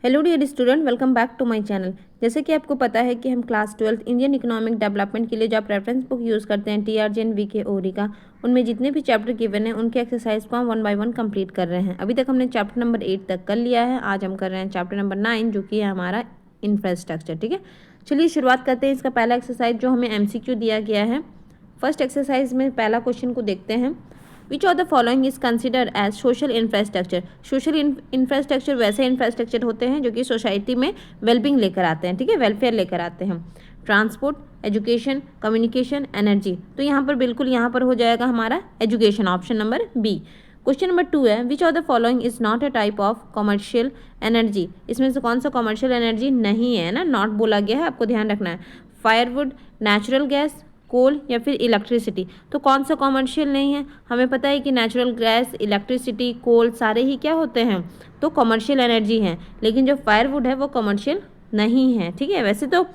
Hello dear student, welcome back to my channel. जैसे कि आपको पता है कि हम क्लास 12 इंडियन इकोनॉमिक डेवलपमेंट के लिए जो आप रेफरेंस बुक यूज़ करते हैं TRG एंड VK ओरी का, उनमें जितने भी चैप्टर गिवन हैं उनके एक्सरसाइज को हम 1 बाय 1 कंप्लीट कर रहे हैं। अभी तक हमने चैप्टर नंबर 8 तक कर लिया है। आज हम कर रहे हैं चैप्टर नंबर 9 जो कि है हमारा इंफ्रास्ट्रक्चर। ठीक है, चलिए शुरुआत करते हैं। इसका पहला एक्सरसाइज जो हमें MCQ दिया गया है, फर्स्ट एक्सरसाइज में पहला क्वेश्चन को देखते हैं। Which of the following is considered as social infrastructure. Social infrastructure वैसे इंफ्रास्ट्रक्चर होते हैं जो कि सोसाइटी में वेलबिंग लेकर आते हैं। ठीक है, वेलफेयर लेकर आते हैं। Transport, education, communication, energy. तो यहाँ पर बिल्कुल यहाँ पर हो जाएगा हमारा education, option number B. Question number 2 है, which of the following is not a type of commercial energy. इसमें से कौन सा कमर्शियल एनर्जी नहीं है ना, नॉट बोला गया है, आपको ध्यान रखना है। फायरवुड, नेचुरल गैस, कोल या फिर इलेक्ट्रिसिटी। तो कौन सा कॉमर्शियल नहीं है? हमें पता है कि नेचुरल गैस, इलेक्ट्रिसिटी, कोल सारे ही क्या होते हैं, तो कॉमर्शियल एनर्जी हैं। लेकिन जो फायरवुड है वो कॉमर्शियल नहीं है। ठीक है, वैसे तो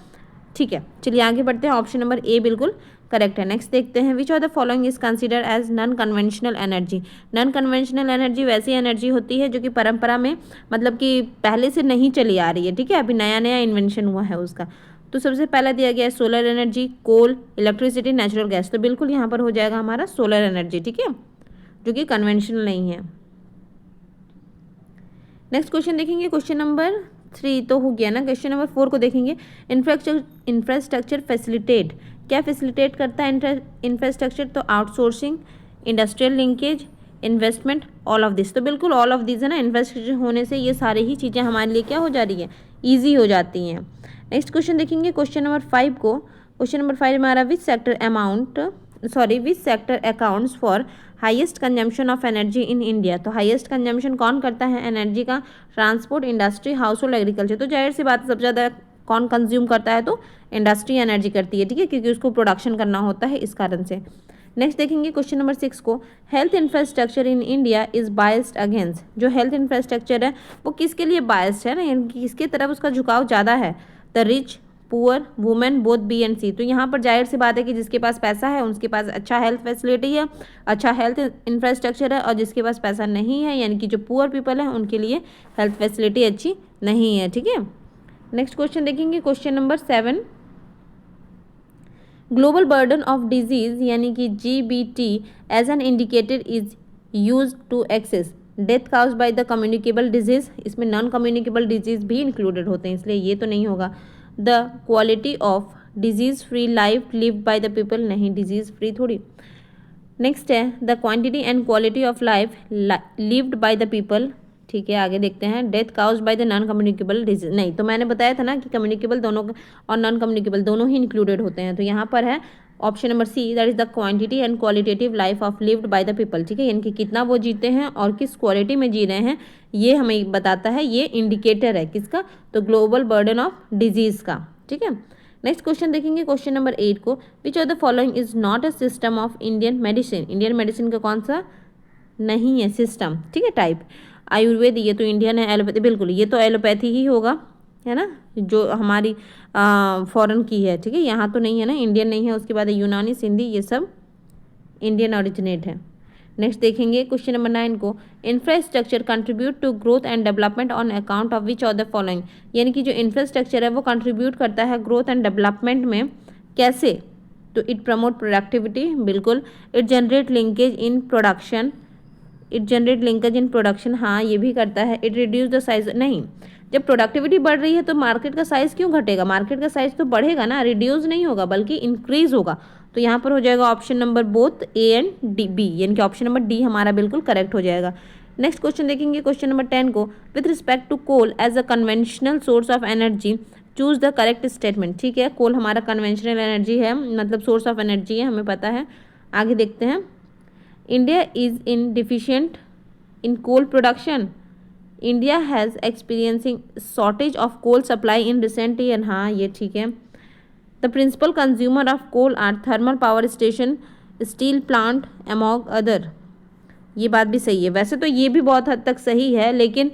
ठीक है। चलिए आगे बढ़ते हैं। ऑप्शन नंबर ए बिल्कुल करेक्ट है। नेक्स्ट देखते हैं, which of the following is consider as non conventional energy. Non conventional energy वैसी एनर्जी होती है जो कि परंपरा में मतलब कि पहले से नहीं चली आ रही है। ठीक है, अभी नया नया इन्वेंशन हुआ है उसका। तो सबसे पहला दिया गया है सोलर एनर्जी, कोल, इलेक्ट्रिसिटी, नेचुरल गैस। तो बिल्कुल यहाँ पर हो जाएगा हमारा सोलर एनर्जी। ठीक है, जो कि कन्वेंशनल नहीं है। नेक्स्ट क्वेश्चन देखेंगे, क्वेश्चन नंबर 3 तो हो गया ना। क्वेश्चन नंबर 4 को देखेंगे। इंफ्रास्ट्रक्चर फैसिलिटेट, क्या फैसिलिटेट करता है इंफ्रास्ट्रक्चर? तो outsourcing, industrial linkage, investment, all of this. तो बिल्कुल ऑल ऑफ दिस है ना। इंफ्रास्ट्रक्चर होने से ये सारी ही चीज़ें हमारे लिए क्या हो जा रही है, ईजी हो जाती हैं। नेक्स्ट क्वेश्चन देखेंगे, क्वेश्चन नंबर 5 को। क्वेश्चन नंबर 5 हमारा which sector accounts for highest consumption of energy in India. तो हाईएस्ट कंजम्पशन कौन करता है एनर्जी का? Transport, industry, house hold, agriculture. तो जाहिर सी बात है सबसे ज़्यादा कौन कंज्यूम करता है, तो इंडस्ट्री एनर्जी करती है। ठीक है, क्योंकि उसको प्रोडक्शन करना होता है इस कारण से। नेक्स्ट देखेंगे क्वेश्चन नंबर 6 को। Health infrastructure in India is biased against. जो हेल्थ इंफ्रास्ट्रक्चर है वो किसके लिए बायस्ड है ना, यानी कि किसके तरफ उसका झुकाव ज़्यादा है? The rich, poor, women, both B and C. तो यहाँ पर जाहिर सी बात है कि जिसके पास पैसा है उसके पास अच्छा हेल्थ फैसिलिटी है, अच्छा हेल्थ इंफ्रास्ट्रक्चर है, और जिसके पास पैसा नहीं है यानी कि जो पुअर पीपल है उनके लिए हेल्थ फैसिलिटी अच्छी नहीं है। ठीक है, नेक्स्ट क्वेश्चन देखेंगे, question number 7। Global burden of disease यानी कि GBT as an indicator is use to access death cause by the communicable disease. इसमें नॉन कम्युनिकेबल डिजीज भी इंक्लूडेड होते हैं, इसलिए ये तो नहीं होगा। The quality of disease free life lived by the people, नहीं, डिजीज फ्री थोड़ी। नेक्स्ट है the quantity and quality of life lived by the people. ठीक है, आगे देखते हैं। Death cause by the non communicable disease, नहीं, तो मैंने बताया था ना कि कम्युनिकेबल दोनों और नॉन कम्युनिकेबल दोनों ही इंक्लूडेड होते हैं। तो यहाँ पर है option number C, that is the quantity and qualitative life of lived by the people. ठीक है, यानी कि कितना वो जीते हैं और किस क्वालिटी में जी रहे हैं, ये हमें बताता है, ये इंडिकेटर है किसका? तो ग्लोबल बर्डन ऑफ डिजीज का। ठीक है, नेक्स्ट क्वेश्चन देखेंगे, क्वेश्चन नंबर 8 को। Which of the following is not a system of Indian medicine. Indian medicine का कौन सा नहीं है सिस्टम? ठीक है, टाइप। आयुर्वेद, ये तो इंडियन है। एलोपैथी, बिल्कुल ये तो एलोपैथी ही होगा, है ना, जो हमारी फॉरेन की है। ठीक है, यहाँ तो नहीं है ना, इंडियन नहीं है। उसके बाद यूनानी, सिंधी, ये सब इंडियन ऑरिजिनेट है। नेक्स्ट देखेंगे क्वेश्चन नंबर 9 को। Infrastructure contribute to growth and development on account of which of the following. यानी कि जो इंफ्रास्ट्रक्चर है वो कंट्रीब्यूट करता है ग्रोथ एंड डेवलपमेंट में, कैसे? तो इट प्रमोट प्रोडक्टिविटी, बिल्कुल। It generate linkage in production, हाँ ये भी करता है। इट रिड्यूस द साइज, नहीं, जब प्रोडक्टिविटी बढ़ रही है तो मार्केट का साइज क्यों घटेगा? मार्केट का साइज तो बढ़ेगा ना, रिड्यूस नहीं होगा बल्कि इंक्रीज होगा। तो यहाँ पर हो जाएगा option number both A and D, B, यानी कि ऑप्शन नंबर डी हमारा बिल्कुल करेक्ट हो जाएगा। नेक्स्ट क्वेश्चन देखेंगे, क्वेश्चन नंबर 10 को। With respect to coal as a conventional source of energy choose the correct statement. ठीक है, कोल हमारा कन्वेंशनल एनर्जी है, मतलब सोर्स ऑफ एनर्जी है, हमें पता है। आगे देखते हैं। India is in deficient in coal production. India has experiencing shortage of coal supply in recent year, हाँ ये ठीक है। The principal consumer of coal are thermal power station, steel plant among other, ये बात भी सही है। वैसे तो ये भी बहुत हद तक सही है, लेकिन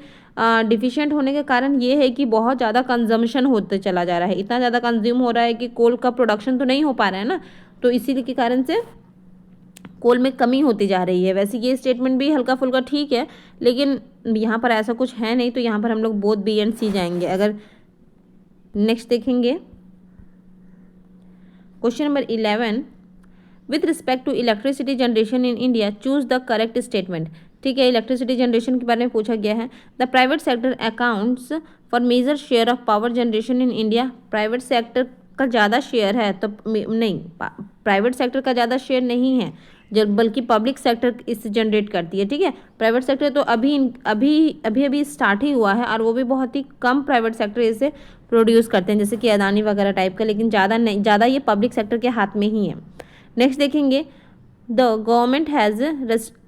डिफिशिएंट होने के कारण ये है कि बहुत ज़्यादा कंजम्पशन होते चला जा रहा है, इतना ज़्यादा कंज्यूम हो रहा है कि कोल का प्रोडक्शन तो नहीं हो पा रहा है ना, तो इसी के कारण से कोल में कमी होती जा रही है। वैसे ये स्टेटमेंट भी हल्का फुल्का ठीक है, लेकिन यहाँ पर ऐसा कुछ है नहीं, तो यहाँ पर हम लोग बोथ बी एंड सी जाएंगे। अगर नेक्स्ट देखेंगे question number 11, with respect to electricity generation in India choose the correct statement. ठीक है, इलेक्ट्रिसिटी जनरेशन के बारे में पूछा गया है। The private sector accounts for major share of power generation in India. Private sector का ज़्यादा शेयर है तो नहीं, प्राइवेट सेक्टर का ज़्यादा शेयर नहीं है, जब बल्कि पब्लिक सेक्टर इससे जनरेट करती है। ठीक है, प्राइवेट सेक्टर तो अभी स्टार्ट ही हुआ है, और वो भी बहुत ही कम प्राइवेट सेक्टर इसे प्रोड्यूस करते हैं, जैसे कि अदानी वगैरह टाइप का, लेकिन ज़्यादा नहीं, ज़्यादा ये पब्लिक सेक्टर के हाथ में ही है। नेक्स्ट देखेंगे, द गवर्नमेंट हैज़,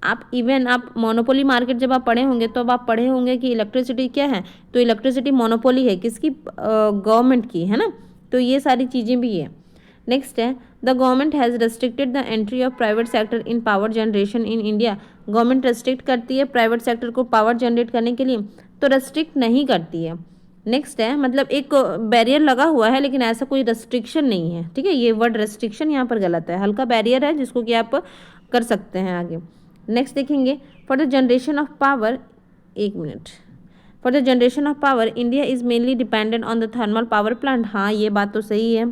आप मोनोपोली मार्केट जब आप पढ़े होंगे तो अब आप पढ़े होंगे कि इलेक्ट्रिसिटी क्या है, तो इलेक्ट्रिसिटी मोनोपोली है किसकी, गवर्नमेंट की, है ना। तो ये सारी चीज़ें भी है। नेक्स्ट है, the government has restricted the entry of private sector in power generation in India. Government restrict करती है प्राइवेट सेक्टर को पावर जनरेट करने के लिए, तो रेस्ट्रिक्ट नहीं करती है। नेक्स्ट है, मतलब एक बैरियर लगा हुआ है लेकिन ऐसा कोई रेस्ट्रिक्शन नहीं है। ठीक है, ये वर्ड रेस्ट्रिक्शन यहाँ पर गलत है, हल्का बैरियर है जिसको कि आप कर सकते हैं आगे। नेक्स्ट देखेंगे, for the generation of power, एक मिनट, for the generation of power India is mainly dependent on the thermal power plant. हाँ, ये बात तो सही है।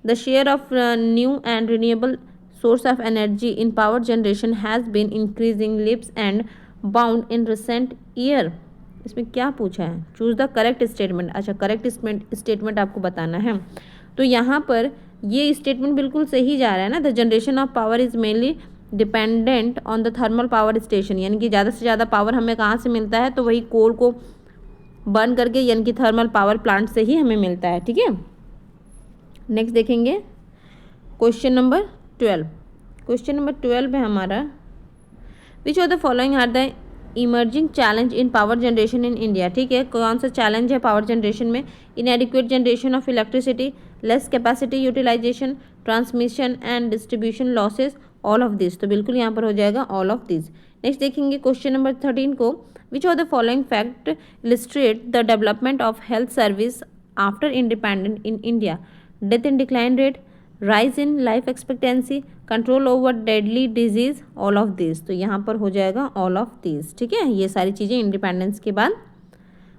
The share of new and renewable source of energy in power generation has been increasing leaps and bound in recent year. इसमें क्या पूछा है, चूज द करेक्ट स्टेटमेंट। अच्छा, करेक्ट स्टेटमेंट आपको बताना है, तो यहाँ पर ये स्टेटमेंट बिल्कुल सही जा रहा है ना। The generation of power is mainly dependent on the thermal power station, यानी कि ज़्यादा से ज़्यादा पावर हमें कहाँ से मिलता है, तो वही कोल को बर्न करके, यानी कि थर्मल पावर प्लांट से ही हमें मिलता है। ठीक है, नेक्स्ट देखेंगे क्वेश्चन नंबर 12। क्वेश्चन नंबर 12 है हमारा, which of the following are the emerging challenge in power generation in India. ठीक है, कौन सा चैलेंज है पावर जनरेशन में, inadequate generation of electricity, less capacity utilisation, transmission and distribution losses, all of this. तो बिल्कुल यहाँ पर हो जाएगा ऑल ऑफ दिस। नेक्स्ट देखेंगे क्वेश्चन नंबर 13 को, which of the following fact illustrate the development of health service after independent in India, death in decline rate, rise in life expectancy, control over deadly disease, all of this. तो यहाँ पर हो जाएगा all of this. ठीक है, ये सारी चीज़ें इंडिपेंडेंस के बाद,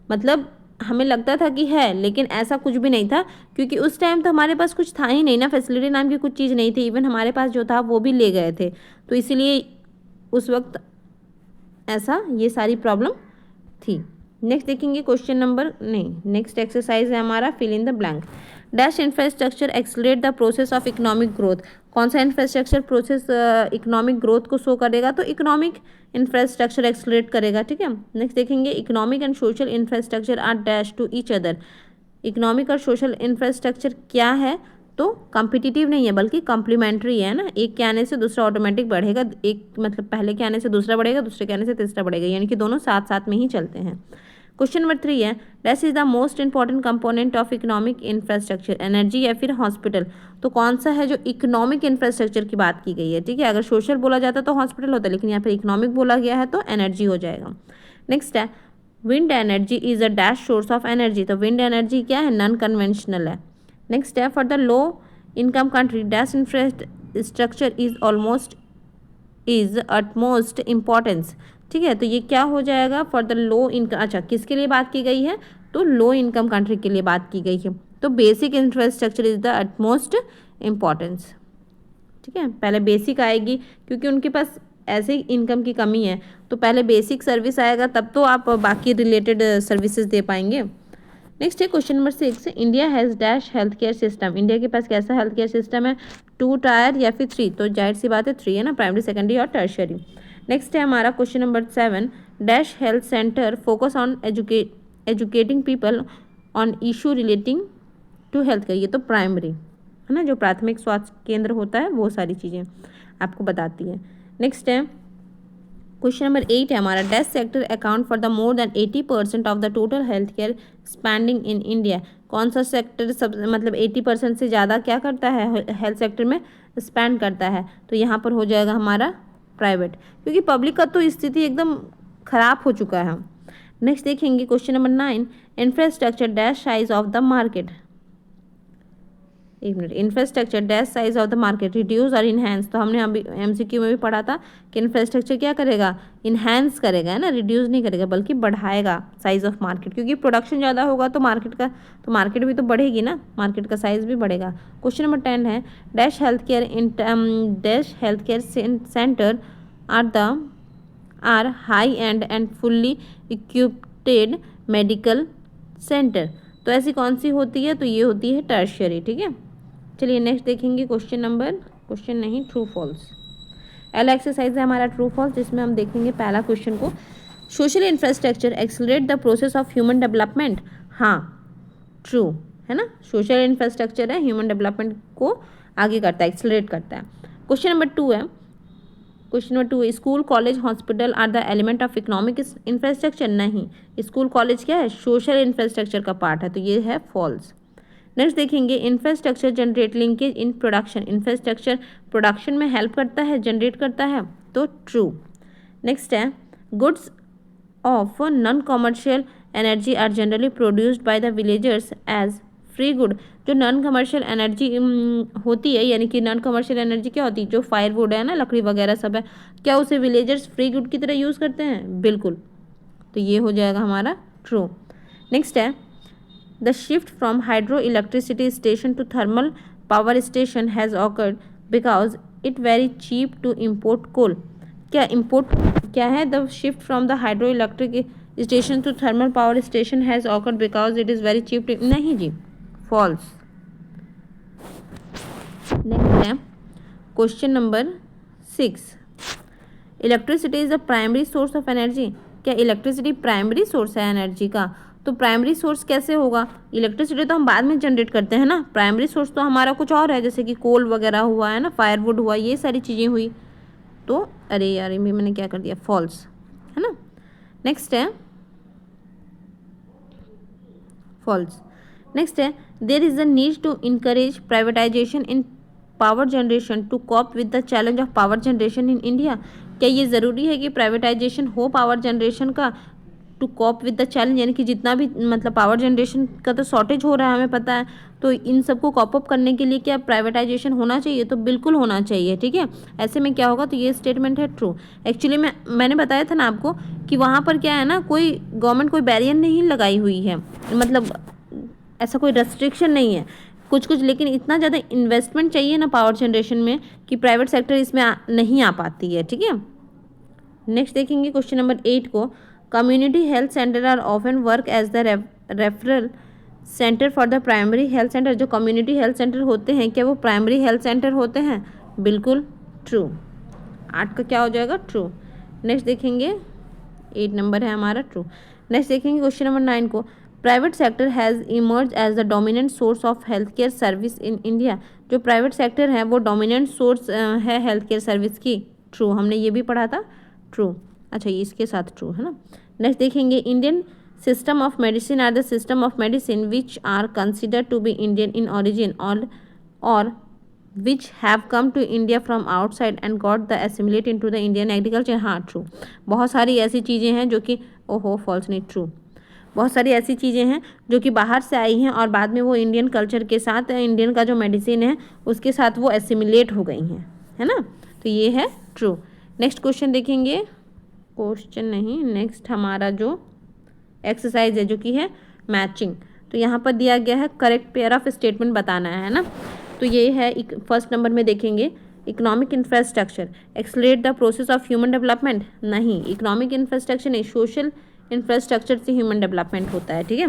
मतलब हमें लगता था कि है, लेकिन ऐसा कुछ भी नहीं था, क्योंकि उस टाइम तो हमारे पास कुछ था ही नहीं ना, फैसिलिटी नाम की कुछ चीज़ नहीं थी, इवन हमारे पास जो था वो भी ले गए थे, तो इसीलिए उस वक्त ऐसा ये सारी प्रॉब्लम थी। नेक्स्ट देखेंगे क्वेश्चन नंबर, नहीं, नेक्स्ट एक्सरसाइज है हमारा, fill in the blank. Dash infrastructure accelerate the process of economic growth. कौन सा इंफ्रास्ट्रक्चर प्रोसेस इकोनॉमिक ग्रोथ को शो करेगा, तो इकोनॉमिक इंफ्रास्ट्रक्चर एक्सलेट करेगा। ठीक है, नेक्स्ट देखेंगे, economic and social infrastructure are dash to each other. Economic और सोशल इंफ्रास्ट्रक्चर क्या है, तो कॉम्पिटिटिव नहीं है बल्कि कॉम्प्लीमेंट्री है ना, एक के आने से दूसरा ऑटोमेटिक बढ़ेगा, एक मतलब पहले के आने से दूसरा बढ़ेगा, दूसरे के आने से तीसरा बढ़ेगा, यानी कि दोनों साथ साथ में ही चलते हैं। क्वेश्चन नंबर 3 है, dash is the most important component of economic infrastructure, energy या फिर हॉस्पिटल। तो कौन सा है जो इकोनॉमिक इंफ्रास्ट्रक्चर की बात की गई है। ठीक है, अगर सोशल बोला जाता तो हॉस्पिटल होता, लेकिन यहाँ पर इकोनॉमिक बोला गया है तो एनर्जी हो जाएगा। नेक्स्ट है, wind energy is a dash source of energy. तो विंड एनर्जी क्या है, नॉन कन्वेंशनल है। नेक्स्ट है, for the low income country dash infrastructure is utmost importance. ठीक है, तो ये क्या हो जाएगा, फॉर द लो इनकम, अच्छा किसके लिए बात की गई है, तो लो इनकम कंट्री के लिए बात की गई है, तो basic infrastructure is the utmost importance. ठीक है, पहले बेसिक आएगी क्योंकि उनके पास ऐसे ही इनकम की कमी है, तो पहले बेसिक सर्विस आएगा, तब तो आप बाकी रिलेटेड सर्विसेज दे पाएंगे। नेक्स्ट है question number 6, India has dash health care system. India के पास कैसा हेल्थ केयर सिस्टम है, 2 टायर या फिर 3, तो जाहिर सी बात है 3 है ना, प्राइमरी, सेकेंडरी और टर्शियरी। नेक्स्ट है हमारा question number 7, dash health centre focus on educating people on issue relating to health care. ये तो प्राइमरी है ना, जो प्राथमिक स्वास्थ्य केंद्र होता है वो सारी चीज़ें आपको बताती है। नेक्स्ट है क्वेश्चन नंबर 8 है हमारा, dash sector account for the more than 80% of the total health care spending in India. कौन सा सेक्टर सब मतलब 80% से ज़्यादा क्या करता है, हेल्थ सेक्टर में स्पेंड करता है, तो यहाँ पर हो जाएगा हमारा प्राइवेट, क्योंकि पब्लिक का तो स्थिति एकदम ख़राब हो चुका है। नेक्स्ट देखेंगे question number 9, infrastructure dash size of the market. एक मिनट, infrastructure dash size of the market reduce और इन्हेंस, तो हमने अभी एमसीक्यू में भी पढ़ा था कि इंफ्रास्ट्रक्चर क्या करेगा, इन्हेंस करेगा, है ना, रिड्यूस नहीं करेगा बल्कि बढ़ाएगा साइज ऑफ मार्केट, क्योंकि प्रोडक्शन ज़्यादा होगा तो मार्केट भी तो बढ़ेगी ना, मार्केट का साइज भी बढ़ेगा। क्वेश्चन नंबर 10 है dash health care centre are high and fully equipped medical centre, तो ऐसी कौन सी होती है, तो ये होती है टर्शियरी। ठीक है, चलिए नेक्स्ट देखेंगे क्वेश्चन नहीं, ट्रू फॉल्स। पहला एक्सरसाइज है हमारा ट्रू फॉल्स, जिसमें हम देखेंगे पहला क्वेश्चन को, social infrastructure accelerate the process of human development. हाँ, ट्रू है ना, सोशल इंफ्रास्ट्रक्चर है ह्यूमन डेवलपमेंट को आगे करता है, एक्सेलरेट करता है। क्वेश्चन नंबर 2 है, school college hospital are the element of economic infrastructure. नहीं, स्कूल कॉलेज क्या है, सोशल इंफ्रास्ट्रक्चर का पार्ट है, तो ये है फॉल्स। नेक्स्ट देखेंगे infrastructure generate linkage in production, infrastructure production में हेल्प करता है, जनरेट करता है, तो ट्रू। नेक्स्ट है goods of non commercial energy are generally produced by the villagers as free good. जो नॉन कमर्शियल एनर्जी होती है, यानी कि नॉन कमर्शियल एनर्जी क्या होती है, जो फायरवुड है ना, लकड़ी वगैरह सब है, क्या उसे विलेजर्स फ्री गुड की तरह यूज़ करते हैं, बिल्कुल, तो ये हो जाएगा हमारा ट्रू। नेक्स्ट है the shift from hydro electricity station to thermal power station has occurred because it very cheap to import coal. क्या इम्पोर्ट क्या है, the shift from the hydro electric station to thermal power station has occurred because it is very cheap to, नहीं जी, false. Next है question number 6, electricity is the primary source of energy. क्या electricity primary source है energy का, तो primary source कैसे होगा, electricity तो हम बाद में जनरेट करते हैं ना, प्राइमरी सोर्स तो हमारा कुछ और है, जैसे कि कोल वगैरह हुआ है ना, फायरवुड हुआ, ये सारी चीज़ें हुई, तो अरे यार ये मैंने क्या कर दिया, फॉल्स है ना। नेक्स्ट है फॉल्स। नेक्स्ट है there is a need to encourage privatisation in power generation to cope with the challenge of power generation in India. क्या ये ज़रूरी है कि प्राइवेटाइजेशन हो पावर जनरेशन का, to cope with the challenge, यानी कि जितना भी मतलब पावर जनरेशन का तो शॉर्टेज हो रहा है हमें पता है, तो इन सबको कॉप अप करने के लिए क्या प्राइवेटाइजेशन होना चाहिए, तो बिल्कुल होना चाहिए। ठीक है, ऐसे में क्या होगा, तो ये स्टेटमेंट है ट्रू। एक्चुअली मैंने बताया था ना आपको कि वहाँ पर क्या है ना, कोई गवर्नमेंट कोई बैरियर नहीं लगाई हुई है, मतलब ऐसा कोई रेस्ट्रिक्शन नहीं है कुछ, लेकिन इतना ज़्यादा इन्वेस्टमेंट चाहिए ना पावर जनरेशन में कि प्राइवेट सेक्टर इसमें नहीं आ पाती है। ठीक है, नेक्स्ट देखेंगे क्वेश्चन नंबर 8 को, community health centre are often work as the referral centre for the primary health centre. जो कम्युनिटी हेल्थ सेंटर होते हैं क्या वो प्राइमरी हेल्थ सेंटर होते हैं, बिल्कुल ट्रू, 8 का क्या हो जाएगा, ट्रू। नेक्स्ट देखेंगे 8 नंबर है हमारा ट्रू। नेक्स्ट देखेंगे क्वेश्चन नंबर 9 को, private sector has emerge as the dominant source of health care service in India. जो प्राइवेट सेक्टर है वो डोमिनेंट सोर्स है हेल्थ केयर सर्विस की, ट्रू, हमने ये भी पढ़ा था, ट्रू। अच्छा ये इसके साथ ट्रू है ना। नेक्स्ट देखेंगे Indian system of medicine are the system of medicine which are considered to be Indian in origin और which have come to India from outside and got the assimilate into the Indian agriculture. हाँ true, बहुत सारी ऐसी चीज़ें हैं जो कि, ओहो फॉल्स नहीं, ट्रू, बहुत सारी ऐसी चीज़ें हैं जो कि बाहर से आई हैं और बाद में वो इंडियन कल्चर के साथ, इंडियन का जो मेडिसिन है उसके साथ वो एसिमुलेट हो गई हैं, है ना, तो ये है ट्रू। नेक्स्ट क्वेश्चन देखेंगे, क्वेश्चन नहीं, नेक्स्ट हमारा जो एक्सरसाइज है जो कि है मैचिंग, तो यहाँ पर दिया गया है करेक्ट पेयर ऑफ स्टेटमेंट बताना है ना, तो ये है फर्स्ट नंबर में देखेंगे economic infrastructure accelerate the process of human development. नहीं, इकोनॉमिक इंफ्रास्ट्रक्चर नहीं, सोशल इंफ्रास्ट्रक्चर से ह्यूमन डेवलपमेंट होता है। ठीक है,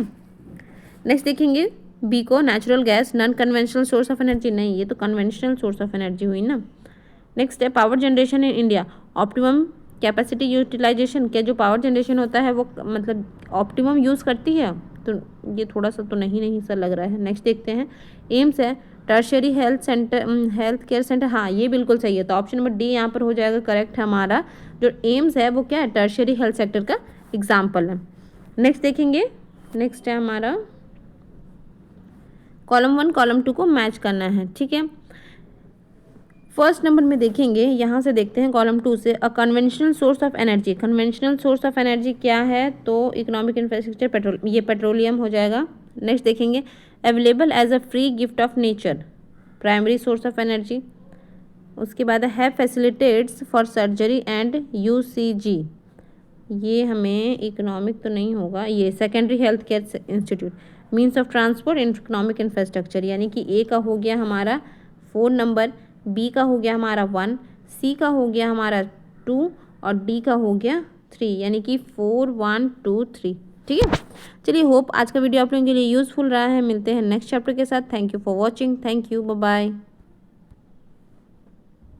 नेक्स्ट देखेंगे बी को, natural gas non conventional source of energy. नहीं, ये तो कन्वेंशनल सोर्स ऑफ एनर्जी हुई ना। नेक्स्ट है power generation in India optimum capacity utilisation. क्या जो पावर जनरेशन होता है वो मतलब ऑप्टिमम यूज़ करती है, तो ये थोड़ा सा तो नहीं सा लग रहा है। नेक्स्ट देखते हैं एम्स है टर्शियरी हेल्थ केयर सेंटर। हाँ ये बिल्कुल सही है, तो ऑप्शन नंबर डी यहाँ पर हो जाएगा करेक्ट है हमारा। जो एम्स है वो क्या है, टर्शियरी हेल्थ सेक्टर का एग्जाम्पल है। नेक्स्ट देखेंगे, नेक्स्ट है हमारा कॉलम 1 कॉलम 2 को मैच करना है। ठीक है, फर्स्ट नंबर में देखेंगे, यहाँ से देखते हैं कॉलम 2 से, a conventional source of energy. Conventional source of energy क्या है, तो इकोनॉमिक इंफ्रास्ट्रक्चर, पेट्रोल, ये पेट्रोलियम हो जाएगा। नेक्स्ट देखेंगे available as a free gift of nature. Primary source of energy. उसके बाद है facilitates for surgery and UCG, ये हमें इकोनॉमिक तो नहीं होगा, ये secondary health care institute. Means of transport economic infrastructure, यानी कि ए का हो गया हमारा 4 नंबर, बी का हो गया हमारा 1, सी का हो गया हमारा 2 और डी का हो गया 3, यानी कि 4 1 2 3। ठीक है, चलिए होप आज का वीडियो आप लोगों के लिए यूज़फुल रहा है। मिलते हैं नेक्स्ट चैप्टर के साथ। Thank you for watching. Thank you, bye bye.